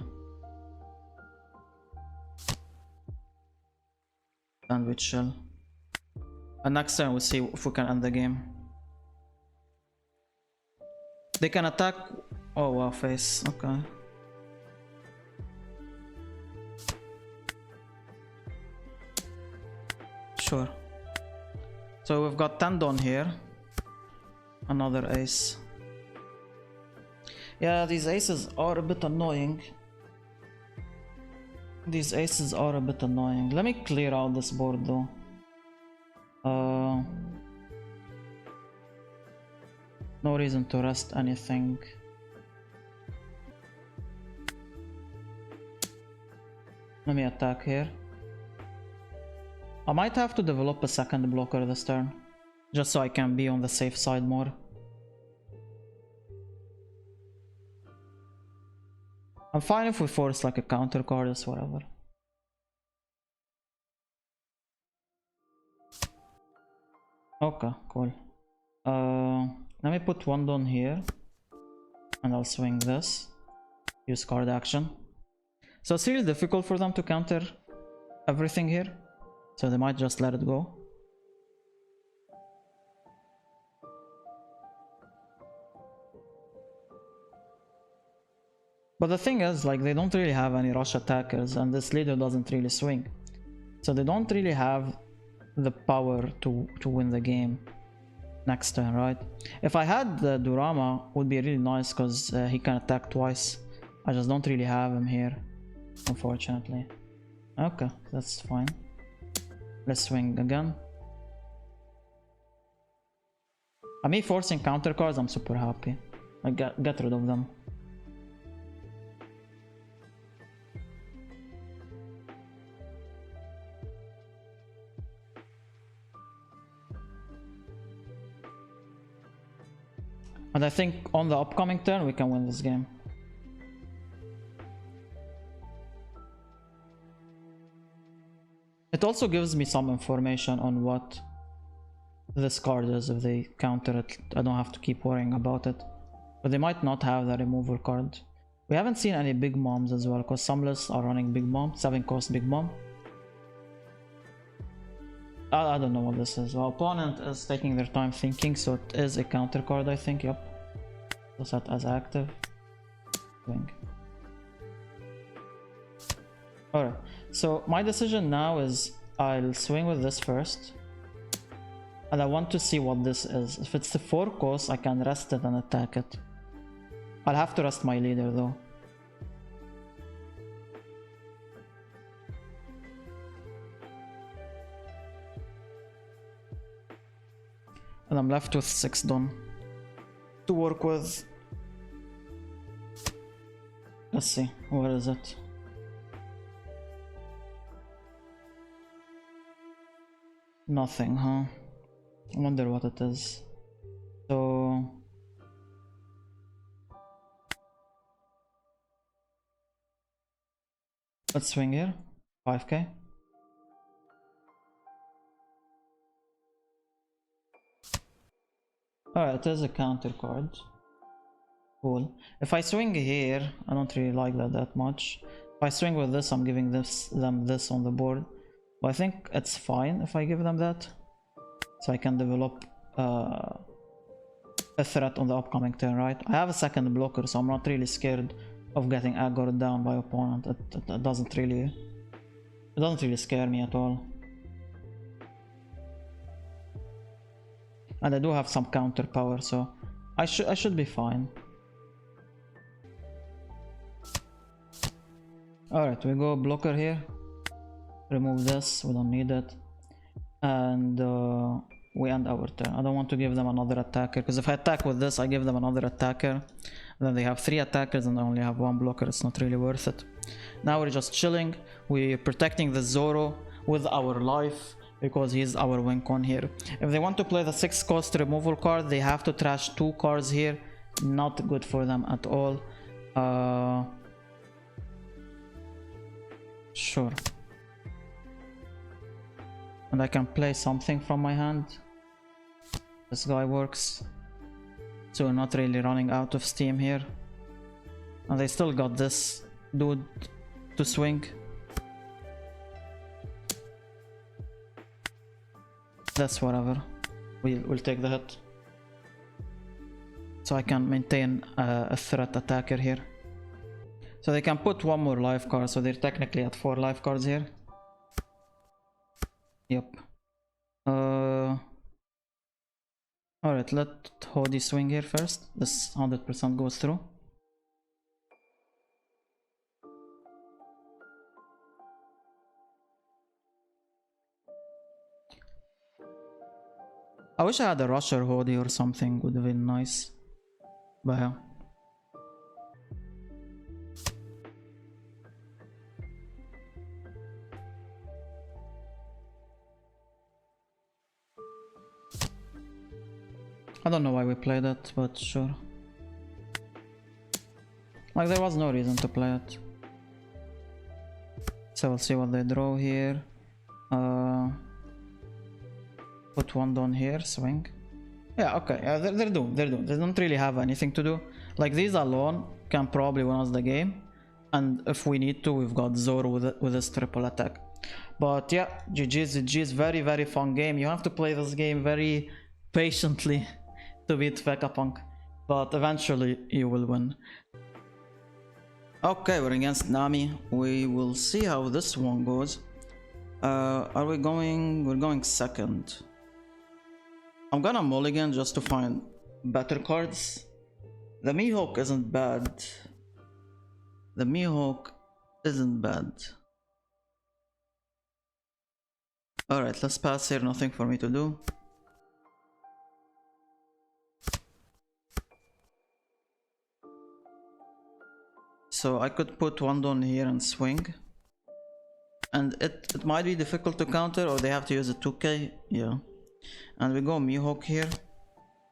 And we chill. And next time we'll see if we can end the game. They can attack. Oh wow, face. Okay. Sure. So we've got 10 down here. Another ace. Yeah, these aces are a bit annoying. These aces are a bit annoying. Let me clear out this board though. No reason to rest anything. Let me attack here. I might have to develop a second blocker this turn, just so I can be on the safe side more. I'm fine if we force like a counter card or whatever. Okay, cool. Let me put 1 down here, and I'll swing this. Use card action. So it's really difficult for them to counter everything here. So they might just let it go. But the thing is, like, they don't really have any rush attackers, and this leader doesn't really swing. So they don't really have the power to win the game next turn, right? If I had the Durama, would be really nice because he can attack twice. I just don't really have him here, unfortunately. Okay, that's fine. Let's swing again. Me forcing counter cards, I'm super happy. Like, get rid of them. And I think on the upcoming turn we can win this game. It also gives me some information on what this card is. If they counter it, I don't have to keep worrying about it. But they might not have the removal card. We haven't seen any big moms as well, because some lists are running big mom, 7-cost big mom. I don't know what this is. Well, opponent is taking their time thinking, so it is a counter card, I think. Yep. So set as active. Swing. Alright, so my decision now is I'll swing with this first. And I want to see what this is. If it's the 4-cost, I can rest it and attack it. I'll have to rest my leader though. And I'm left with 6 done to work with. Let's see, where is it? Nothing, huh? I wonder what it is. So let's swing here. 5k. Alright, it is a counter card. Cool. If I swing here, I don't really like that much. If I swing with this, I'm giving them this on the board. But I think it's fine if I give them that. So I can develop a threat on the upcoming turn, right? I have a second blocker, so I'm not really scared of getting aggroed down by opponent. It doesn't really scare me at all. And I do have some counter power, so I should be fine. Alright, we go blocker here. Remove this, we don't need it. And we end our turn. I don't want to give them another attacker, because if I attack with this, I give them another attacker. Then they have 3 attackers and I only have 1 blocker. It's not really worth it. Now we're just chilling. We're protecting the Zoro with our life, because he's our win con here. If they want to play the 6-cost removal card, they have to trash 2 cards here. Not good for them at all. Sure. And I can play something from my hand. This guy works. So we're not really running out of steam here. And they still got this dude to swing. That's whatever. We'll take the hit. So I can maintain a threat attacker here. So they can put 1 more life card, so they're technically at 4 life cards here. Yep. Alright, let Hody swing here first. This 100% goes through. I wish I had a rusher Hody or something, would have been nice. But yeah. I don't know why we played it, but sure. Like, there was no reason to play it. So we'll see what they draw here. Put 1 down here, swing. Yeah, okay, yeah, they're doomed. They don't really have anything to do. Like, these alone can probably win us the game. And if we need to, we've got Zoro with his triple attack. But yeah, GG's very, very fun game. You have to play this game very patiently to beat Vegapunk, but eventually you will win. Okay, we're against Nami. We will see how this one goes. Are we going? We're going second. I'm gonna mulligan just to find better cards. The Mihawk isn't bad. The Mihawk isn't bad. Alright, let's pass here, nothing for me to do. So I could put one down here and swing. And it might be difficult to counter, or they have to use a 2k, yeah. And we go Mihawk here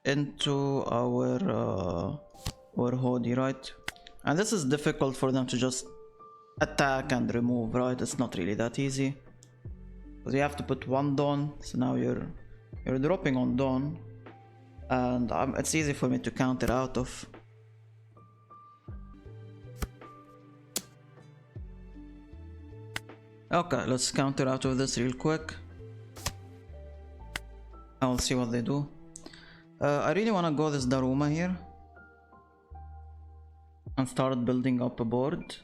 into our Hody, right? And this is difficult for them to just attack and remove, right? It's not really that easy. Because you have to put one down, so now you're dropping on dawn, and it's easy for me to counter out of. Okay, let's counter out of this real quick. I'll see what they do. I really want to go this Daruma here and start building up a board.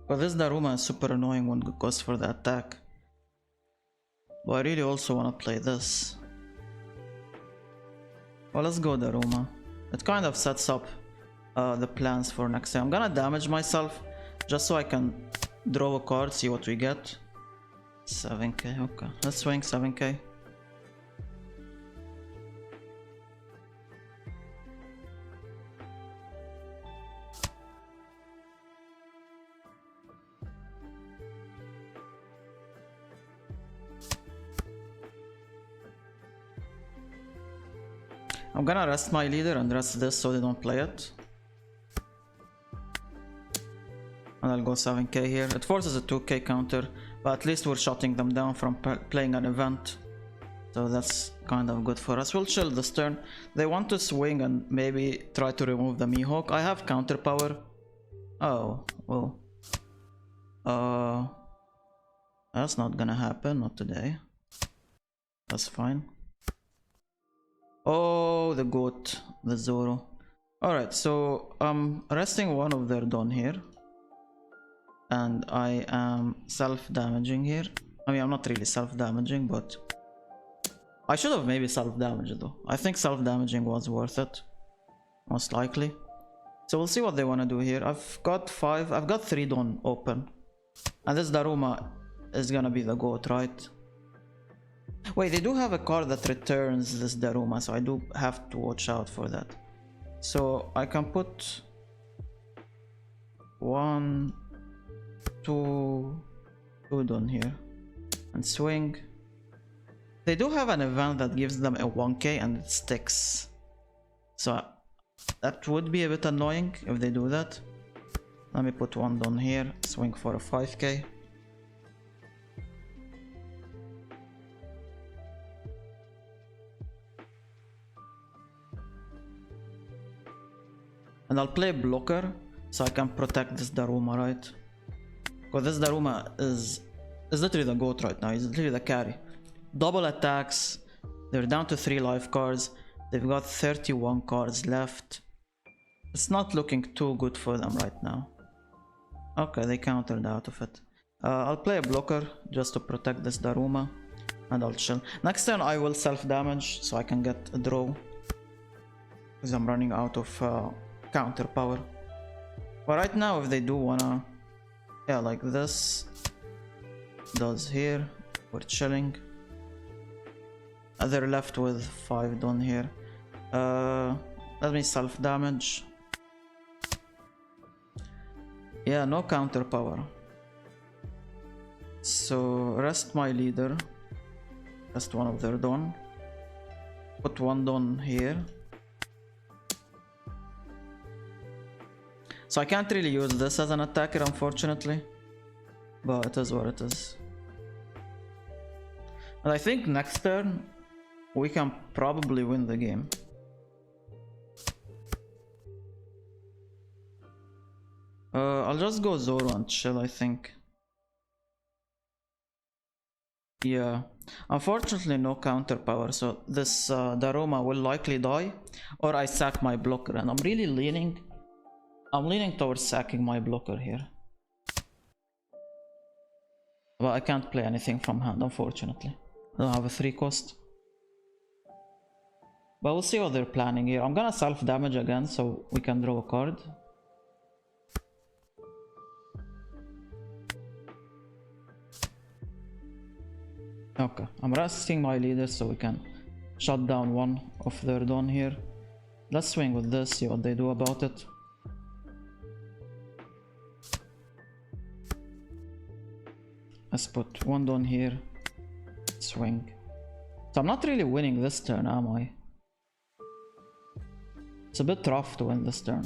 But this Daruma is super annoying when it goes for the attack. But I really also want to play this. Well, let's go Daruma. It kind of sets up the plans for next time. I'm gonna damage myself just so I can draw a card, see what we get. 7k, okay. Let's swing 7k. I'm gonna rest my leader and rest this so they don't play it. And I'll go 7k here. It forces a 2k counter, but at least we're shutting them down from playing an event. So that's kind of good for us. We'll chill this turn. They want to swing and maybe try to remove the Mihawk. I have counter power. Oh, well. That's not gonna happen, not today. That's fine. Oh, the goat, the Zoro. Alright, so I'm resting one of their Dawn here. And I am self-damaging here. I mean, I'm not really self-damaging, but I should have maybe self-damaged though. I think self-damaging was worth it, most likely. So we'll see what they want to do here. I've got 3 Dawn open. And this Daruma is gonna be the goat, right? Wait, they do have a card that returns this Daruma, so I do have to watch out for that. So I can put 1, 2 Dawn here and swing. They do have an event that gives them a 1k and it sticks. So that would be a bit annoying if they do that. Let me put 1 Dawn here, swing for a 5k. And I'll play blocker so I can protect this Daruma, right? Because this Daruma is literally the goat right now. He's literally the carry. Double attacks. They're down to 3 life cards. They've got 31 cards left. It's not looking too good for them right now. Okay, they countered out of it. I'll play a blocker just to protect this Daruma. And I'll chill. Next turn I will self-damage so I can get a draw. Because I'm running out of counter power. But right now if they do wanna, yeah, like this does here, we're chilling. They're left with 5 Dawn here. Let me self damage. Yeah, no counter power. So rest my leader, rest one of their Dawn, put 1 Dawn here. So I can't really use this as an attacker, unfortunately, but it is what it is. And I think next turn we can probably win the game. I'll just go Zoro and chill, I think. Yeah, unfortunately no counter power, so this Daruma will likely die, or I sack my blocker, and I'm leaning towards sacking my blocker here. But I can't play anything from hand, unfortunately. I don't have a 3 cost. But we'll see what they're planning here. I'm gonna self-damage again so we can draw a card. Okay, I'm resting my leader so we can shut down one of their Dawn here. Let's swing with this, see what they do about it. Let's put one Dawn here. Swing. So I'm not really winning this turn, am I? It's a bit rough to win this turn.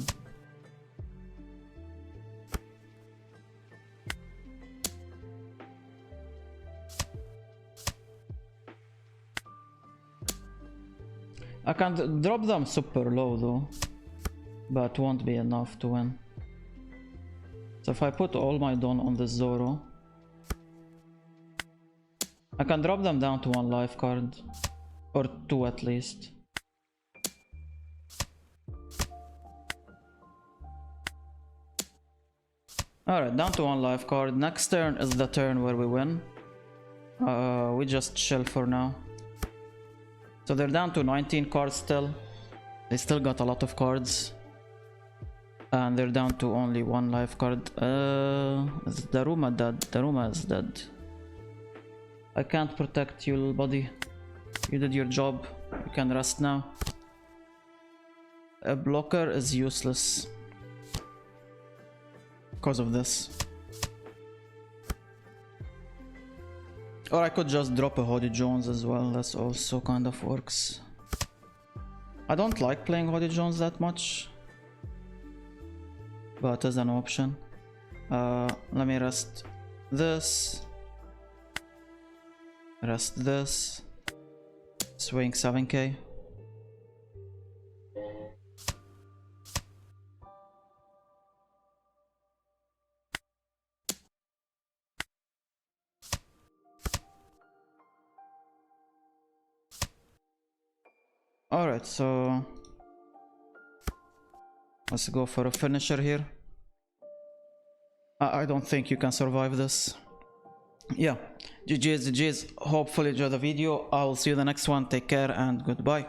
I can drop them super low though, but won't be enough to win. So if I put all my Dawn on this Zoro, I can drop them down to 1 life card, or 2 at least. Alright, down to 1 life card. Next turn is the turn where we win. We just chill for now. So they're down to 19 cards still. They still got a lot of cards. And they're down to only 1 life card. Is Daruma dead? Daruma is dead. I can't protect you, little buddy. You did your job. You can rest now. A blocker is useless because of this. Or I could just drop a Hody Jones as well. That's also kind of works. I don't like playing Hody Jones that much, but as an option. Let me rest this. Rest this. Swing 7k. Alright, so let's go for a finisher here. I don't think you can survive this. Yeah, GG's. Hopefully enjoy the video. I will see you in the next one. Take care and goodbye.